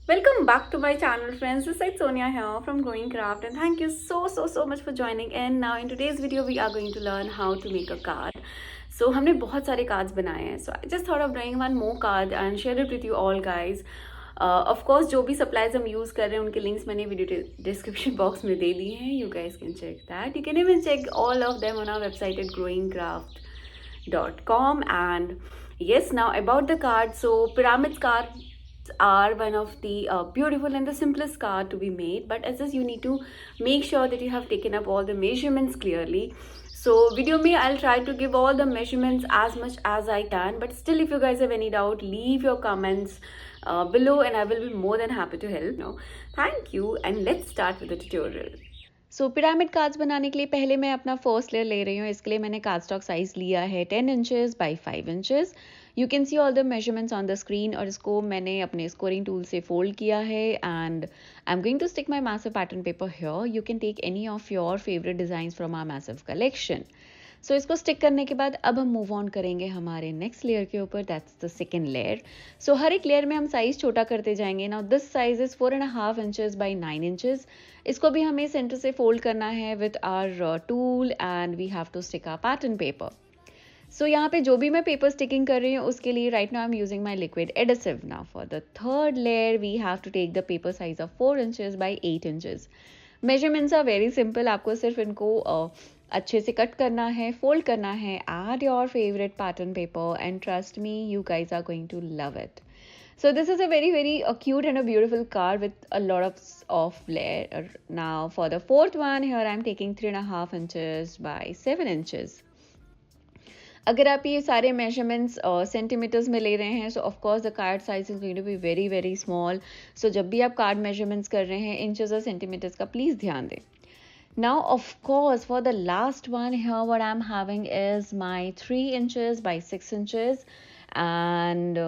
Welcome back to my channel, friends. This is Sonia here from Growing Craft, and thank you so much for joining in. Now in today's video we are going to learn how to make a card. So हमने बहुत सारे cards बनाए हैं. So I just thought of doing one more card and share it with you all, guys. Of course जो भी supplies हम use कर रहे हैं उनके links मैंने video description box में दे दिए हैं. You guys can check that. You can even check all of them on our website at growingcraft.com. And yes, now about the card. So pyramids card are one of the beautiful and the simplest card to be made, but as this you need to make sure that you have taken up all the measurements clearly. So video me I'll try to give all the measurements as much as I can, but still if you guys have any doubt, leave your comments below and I will be more than happy to help. Now thank you and let's start with the tutorial. So pyramid cards बनाने के लिए पहले मैं अपना first layer ले रही हूँ. इसके लिए मैंने कार्ड स्टॉक साइज लिया है 10 inches by 5 inches. You can see all the measurements on the screen. और इसको मैंने अपने स्कोरिंग टूल से फोल्ड किया है and I am going to stick my massive pattern paper here. You can take any of your favourite design from our massive collection. So इसको stick करने के बाद अब हम मूव ऑन करेंगे हमारे नेक्स्ट लेयर के ऊपर. That's the second layer. So हर एक लेयर में हम साइज छोटा करते जाएंगे. Now this size is 4.5 inches by 9 inches. इसको भी हमें सेंटर से फोल्ड करना है with our tool and we have to stick our pattern paper. So यहाँ पे जो भी मैं पेपर स्टिकिंग कर रही हूँ उसके लिए right now I am using my liquid adhesive. Now for the third layer we have to take the paper size of 4 inches by 8 inches. Measurements are very simple. आपको सिर्फ इनको अच्छे से कट करना है, फोल्ड करना है. Add your favourite pattern paper and trust me you guys are going to love it. So this is a very cute and a beautiful card with a lot of layer. Now for the fourth one, here I am taking 3.5 inches by 7 inches. अगर आप ये सारे measurements centimetres में ले रहे हैं so of course the card size is going to be very small. So जब भी आप card measurements कर रहे हैं इंचेस और सेंटीमीटर्स का प्लीज़ ध्यान दें. Now of course for the last one here what I'm having is my 3 inches by 6 inches. And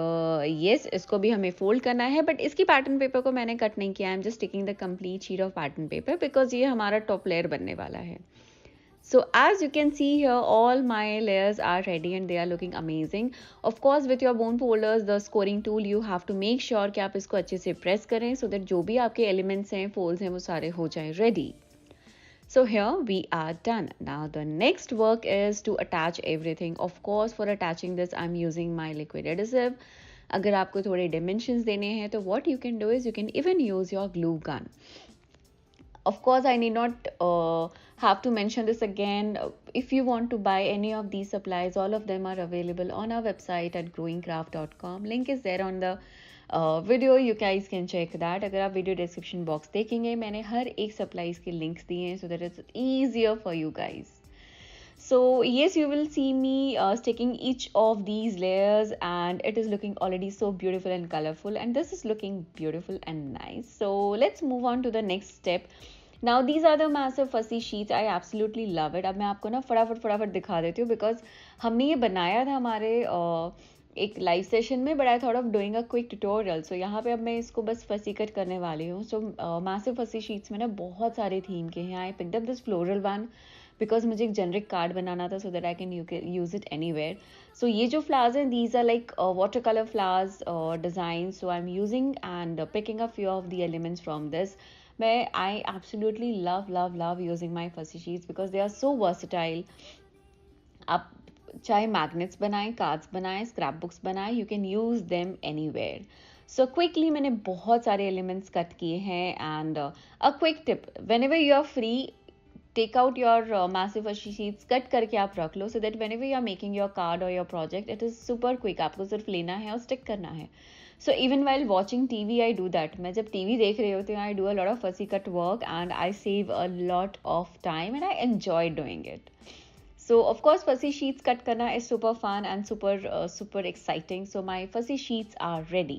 yes इसको भी हमें फोल्ड करना है बट इसकी पैटर्न पेपर को मैंने कट नहीं किया. I am just taking the complete sheet of pattern paper because ये हमारा टॉप लेयर बनने वाला है. So as you can see here all my layers are ready and they are looking amazing. Of course with your bone folders the scoring tool you have to make sure कि आप इसको अच्छे से press करें so that जो भी आपके elements हैं folds हैं वो सारे हो जाएं ready. So here we are done. Now the next work is to attach everything. Of course for attaching this I'm using my liquid adhesive. अगर आपको थोड़े dimensions देने हैं तो what you can do is you can even use your glue gun. Of course I need not have to mention this again. If you want to buy any of these supplies, all of them are available on our website at growingcraft.com. Link is there on the video. You guys can check that. अगर आप video description box देखेंगे मैंने हर एक supplies के links दिए हैं so that it's easier for you guys. So yes, you will see me sticking each of these layers and it is looking already so beautiful and colorful and this is looking beautiful and nice. So let's move on to the next step. Now these are the massive fussy sheets. I absolutely love it. अब मैं आपको ना फटाफट दिखा देती हूँ because हमने ये बनाया था हमारे एक लाइव सेशन में but I thought of doing a quick tutorial. So यहाँ पे अब मैं इसको बस फसी कट करने वाली हूँ. सो मैसिव फसी शीट्स में ना बहुत सारे थीम के हैं. I picked up this floral one because मुझे एक जेनरिक कार्ड बनाना था so that I can use it anywhere. So ये जो फ्लावर्स हैं these are like water colour flowers design. So I am using and picking up few of the elements from this. I absolutely love using my fussy sheets because they are so versatile. आप चाहे magnets बनाएं, cards बनाएं, scrap books बनाएं, you can use them anywhere. So quickly मैंने बहुत सारे elements cut किए हैं and a quick tip, whenever you are free take out your massive fussy sheets, cut करके आप रख लो so that whenever you are making your card और your project it is super quick. आपको सिर्फ लेना है और स्टिक करना है. So even while watching TV I do that. मैं जब TV देख रही होती हूँ I do a lot of fussy cut work and I save a lot of time and I enjoy doing it. So of course fussy sheets cut karna is super fun and super exciting. So my fussy sheets are ready.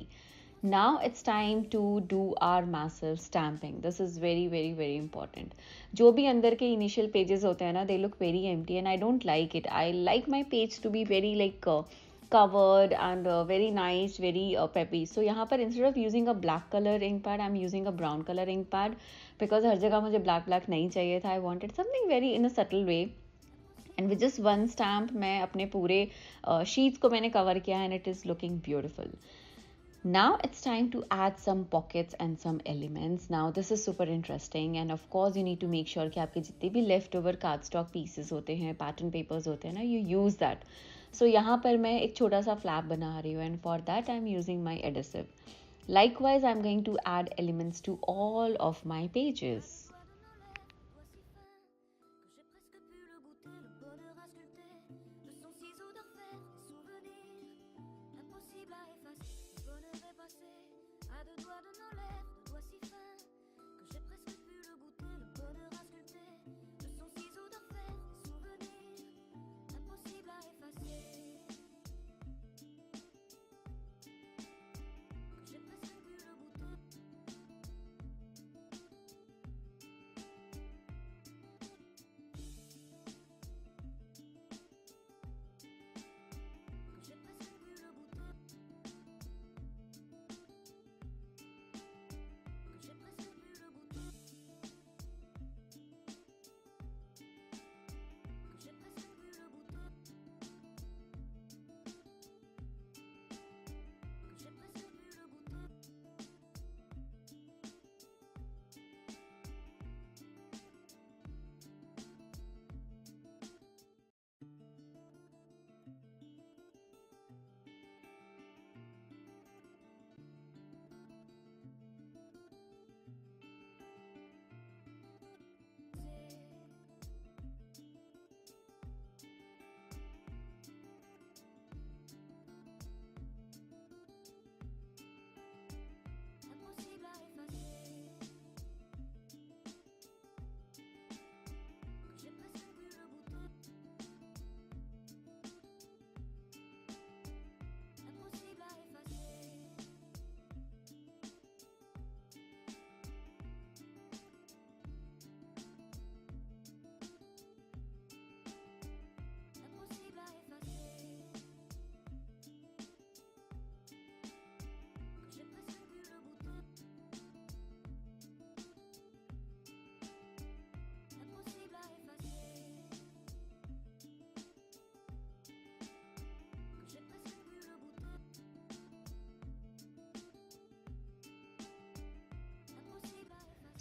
Now it's time to do our massive stamping. This is very important. जो भी अंदर के initial pages होते हैं ना they look very empty and I don't like it. I like my page to be very like covered and very nice, very peppy. So यहाँ पर instead of using a black color ink pad I'm using a brown color ink pad because हर जगह मुझे black नहीं चाहिए था. I wanted something very in a subtle way. And with just one stamp मैं अपने पूरे शीट्स को मैंने कवर किया and it is looking beautiful. Now it's time to add some pockets and some elements. Now this is super interesting, and of course you need to make sure कि आपके जितने भी left over cardstock pieces होते हैं, pattern papers होते हैं ना, you use that. So यहाँ पर मैं एक छोटा सा flap बना रही हूँ, and for that I'm using my adhesive. Likewise, I'm going to add elements to all of my pages.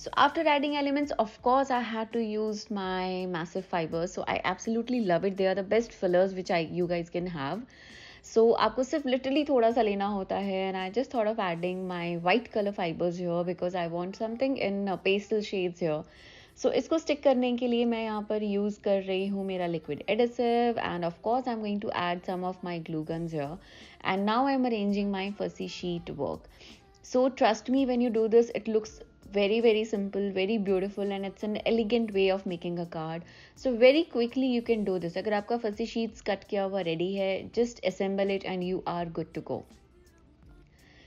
So after adding elements, of course, I had to use my massive fibers. So I absolutely love it. They are the best fillers which you guys can have. So आपको सिर्फ literally थोड़ा सा लेना होता है, and I just thought of adding my white color fibers here because I want something in pastel shades here. So इसको stick करने के लिए मैं यहाँ पर use कर रही हूँ मेरा liquid adhesive, and of course I'm going to add some of my glue guns here. And now I'm arranging my fussy sheet work. So trust me, when you do this, it looks very simple, very beautiful, and it's an elegant way of making a card. So very quickly you can do this. अगर आपका fussy sheets cut किया हुआ ready है, just assemble it and you are good to go.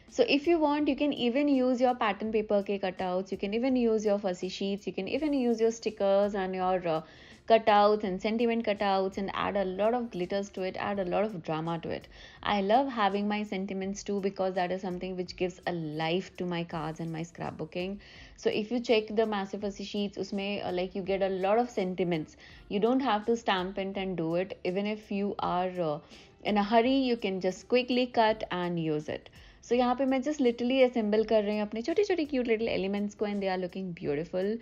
So if you want, you can even use your pattern paper ke cutouts, you can even use your fussy sheets, you can even use your stickers and your cutouts and sentiment cutouts, and add a lot of glitters to it, add a lot of drama to it. I love having my sentiments too because that is something which gives a life to my cards and my scrapbooking. So if you check the massive fussy sheets, usme like you get a lot of sentiments. You don't have to stamp it and do it. Even if you are in a hurry, you can just quickly cut and use it. So यहाँ पे मैं just literally assemble कर रही हूँ अपने छोटे छोटे cute little elements को, and they are looking beautiful.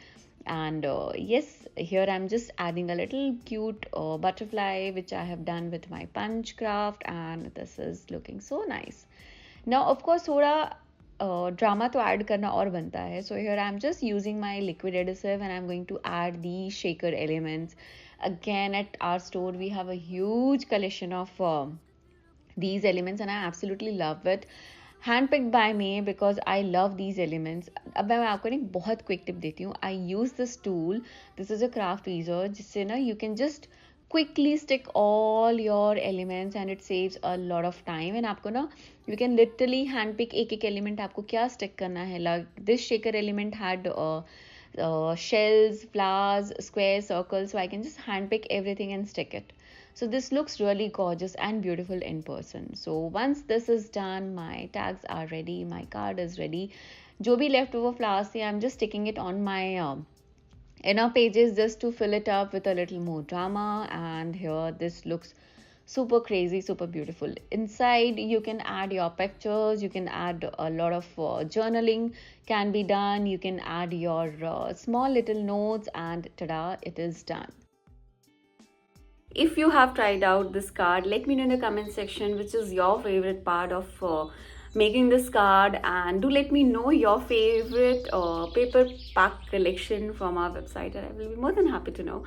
And yes, here I'm just adding a little cute butterfly which I have done with my punch craft, and this is looking so nice. Now of course थोड़ा drama तो add करना और बनता है. So here I'm just using my liquid adhesive and I'm going to add the shaker elements. Again, at our store we have a huge collection of these elements and I absolutely love it. Handpicked by me because I love these elements. अब मैं आपको एक बहुत quick tip देती हूँ. I use this tool. This is a craft tweezer जिससे ना you can just quickly stick all your elements and it saves a lot of time. And आपको ना you can literally handpick एक एक element आपको क्या stick करना है. Like this shaker element had shells, flowers, squares, circles, so I can just handpick everything and stick it. So this looks really gorgeous and beautiful in person. So once this is done, my tags are ready, my card is ready. जो भी leftover flowers थे, I'm just sticking it on my inner pages just to fill it up with a little more drama. And here this looks super crazy, super beautiful. Inside you can add your pictures, you can add a lot of journaling can be done, you can add your small little notes, and tada, it is done. If you have tried out this card, let me know in the comment section which is your favorite part of making this card, and do let me know your favorite paper pack collection from our website, and I will be more than happy to know.